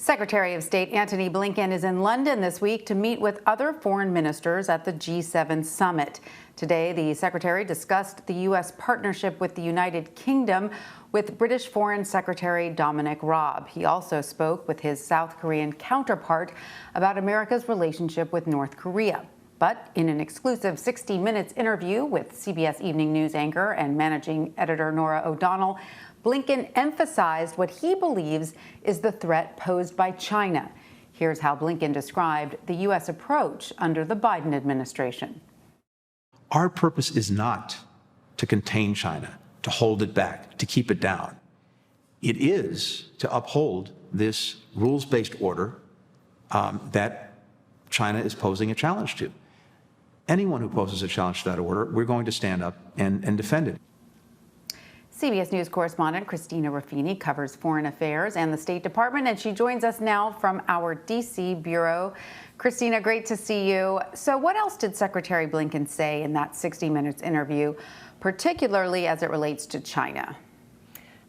Secretary of State Antony Blinken is in London this week to meet with other foreign ministers at the G7 summit. Today, the secretary discussed the U.S. partnership with the United Kingdom with British Foreign Secretary Dominic Raab. He also spoke with his South Korean counterpart about America's relationship with North Korea. But in an exclusive 60 Minutes interview with CBS Evening News anchor and managing editor Norah O'Donnell, Blinken emphasized what he believes is the threat posed by China. Here's how Blinken described the U.S. approach under the Biden administration. Our purpose is not to contain China, to hold it back, to keep it down. It is to uphold this rules-based order that China is posing a challenge to. Anyone who poses a challenge to that order, we're going to stand up and defend it. CBS News correspondent Christina Ruffini covers foreign affairs and the State Department, and she joins us now from our D.C. bureau. Christina, great to see you. So what else did Secretary Blinken say in that 60 Minutes interview, particularly as it relates to China?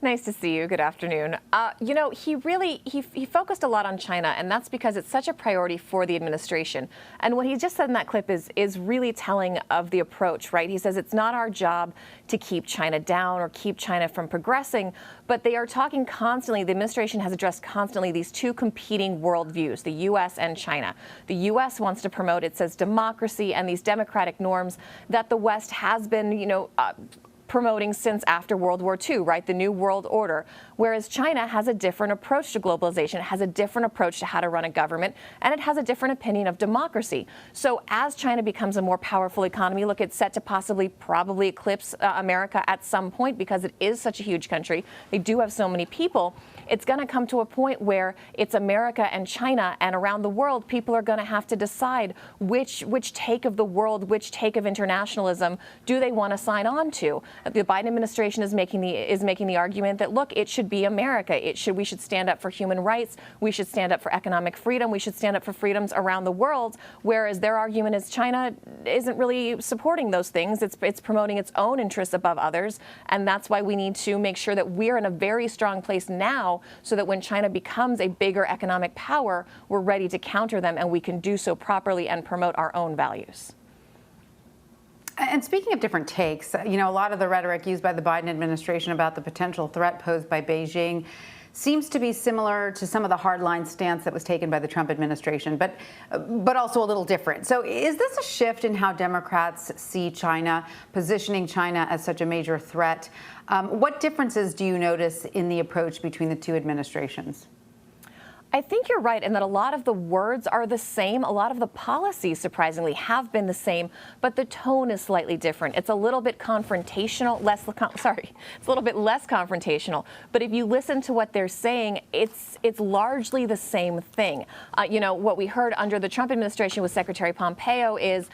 Nice to see you. Good afternoon. He focused a lot on China, and that's because it's such a priority for the administration. And what he just said in that clip is really telling of the approach, right? He says it's not our job to keep China down or keep China from progressing, but they are talking constantly. The administration has addressed constantly these two competing worldviews, the U.S. and China. The U.S. wants to promote, it says, democracy and these democratic norms that the West has been, promoting since after World War II, right? The New World Order. Whereas China has a different approach to globalization, it has a different approach to how to run a government, and it has a different opinion of democracy. So as China becomes a more powerful economy, look, it's set to probably eclipse America at some point because it is such a huge country. They do have so many people. It's going to come to a point where it's America and China, and around the world, people are going to have to decide which take of the world, which take of internationalism do they want to sign on to. The Biden administration is making the argument that, look, it should be America. We should stand up for human rights. We should stand up for economic freedom. We should stand up for freedoms around the world. Whereas their argument is China isn't really supporting those things. It's promoting its own interests above others. And that's why we need to make sure that we're in a very strong place now so that when China becomes a bigger economic power, we're ready to counter them and we can do so properly and promote our own values. And speaking of different takes, a lot of the rhetoric used by the Biden administration about the potential threat posed by Beijing seems to be similar to some of the hardline stance that was taken by the Trump administration, but also a little different. So is this a shift in how Democrats see China, positioning China as such a major threat? What differences do you notice in the approach between the two administrations? I think you're right in that a lot of the words are the same. A lot of the policies, surprisingly, have been the same, but the tone is slightly different. It's a little bit confrontational, it's a little bit less confrontational. But if you listen to what they're saying, it's largely the same thing. What we heard under the Trump administration with Secretary Pompeo is,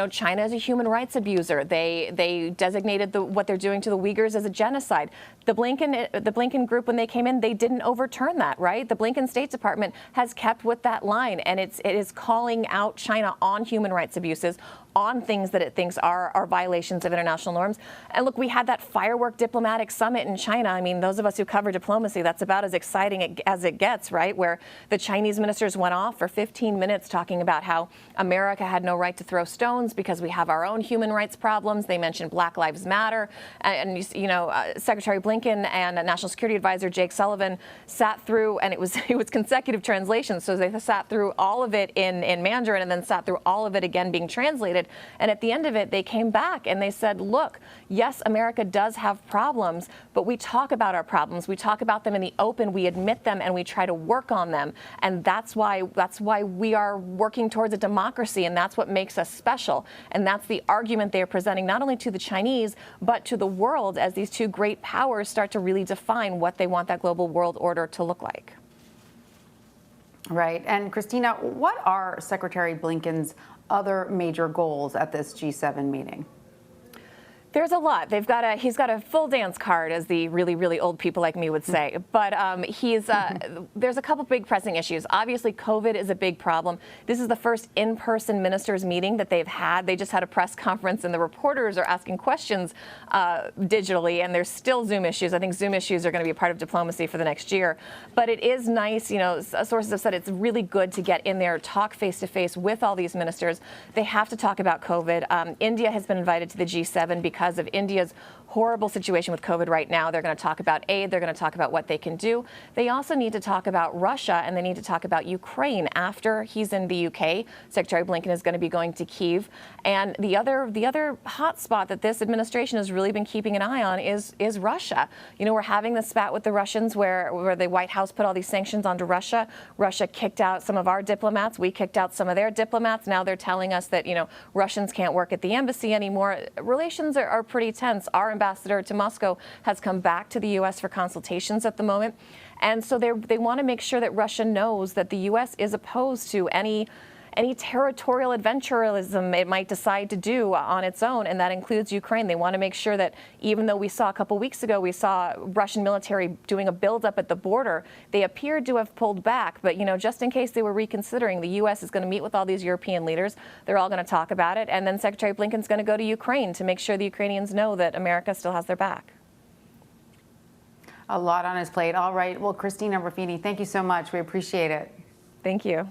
China is a human rights abuser. They designated what they're doing to the Uyghurs as a genocide. The Blinken group, when they came in, they didn't overturn that, right? The Blinken State Department has kept with that line, and it is calling out China on human rights abuses, on things that it thinks are violations of international norms. And look, we had that firework diplomatic summit in China. I mean, those of us who cover diplomacy, that's about as exciting as it gets, right? Where the Chinese ministers went off for 15 minutes talking about how America had no right to throw stones because we have our own human rights problems. They mentioned Black Lives Matter. And Secretary Blinken and National Security Advisor Jake Sullivan sat through, and it was consecutive translations. So they sat through all of it in Mandarin and then sat through all of it again being translated. And at the end of it, they came back and they said, look, yes, America does have problems, but we talk about our problems. We talk about them in the open. We admit them and we try to work on them. And that's why we are working towards a democracy. And that's what makes us special. And that's the argument they are presenting not only to the Chinese, but to the world as these two great powers start to really define what they want that global world order to look like. Right. And Christina, what are Secretary Blinken's other major goals at this G7 meeting? There's a lot. He's got a full dance card, as the really, really old people like me would say. But there's a couple big pressing issues. Obviously, COVID is a big problem. This is the first in-person ministers meeting that they've had. They just had a press conference, and the reporters are asking questions digitally, and there's still Zoom issues. I think Zoom issues are going to be a part of diplomacy for the next year. But it is nice, sources have said it's really good to get in there, talk face-to-face with all these ministers. They have to talk about COVID. India has been invited to the G7 because of India's horrible situation with COVID right now. They're going to talk about aid. They're going to talk about what they can do. They also need to talk about Russia, and they need to talk about Ukraine. After he's in the UK, Secretary Blinken is going to be going to Kyiv. And the other hot spot that this administration has really been keeping an eye on is Russia. We're having this spat with the Russians where the White House put all these sanctions onto Russia. Russia kicked out some of our diplomats. We kicked out some of their diplomats. Now they're telling us that, Russians can't work at the embassy anymore. Relations are pretty tense. Our ambassador to Moscow has come back to the U.S. for consultations at the moment. And so they want to make sure that Russia knows that the U.S. is opposed to any territorial adventurism it might decide to do on its own, and that includes Ukraine. They want to make sure that even though we saw a couple weeks ago, we saw Russian military doing a buildup at the border, they appeared to have pulled back. But, just in case they were reconsidering, the U.S. is going to meet with all these European leaders. They're all going to talk about it. And then Secretary Blinken's going to go to Ukraine to make sure the Ukrainians know that America still has their back. A lot on his plate. All right. Well, Christina Ruffini, thank you so much. We appreciate it. Thank you.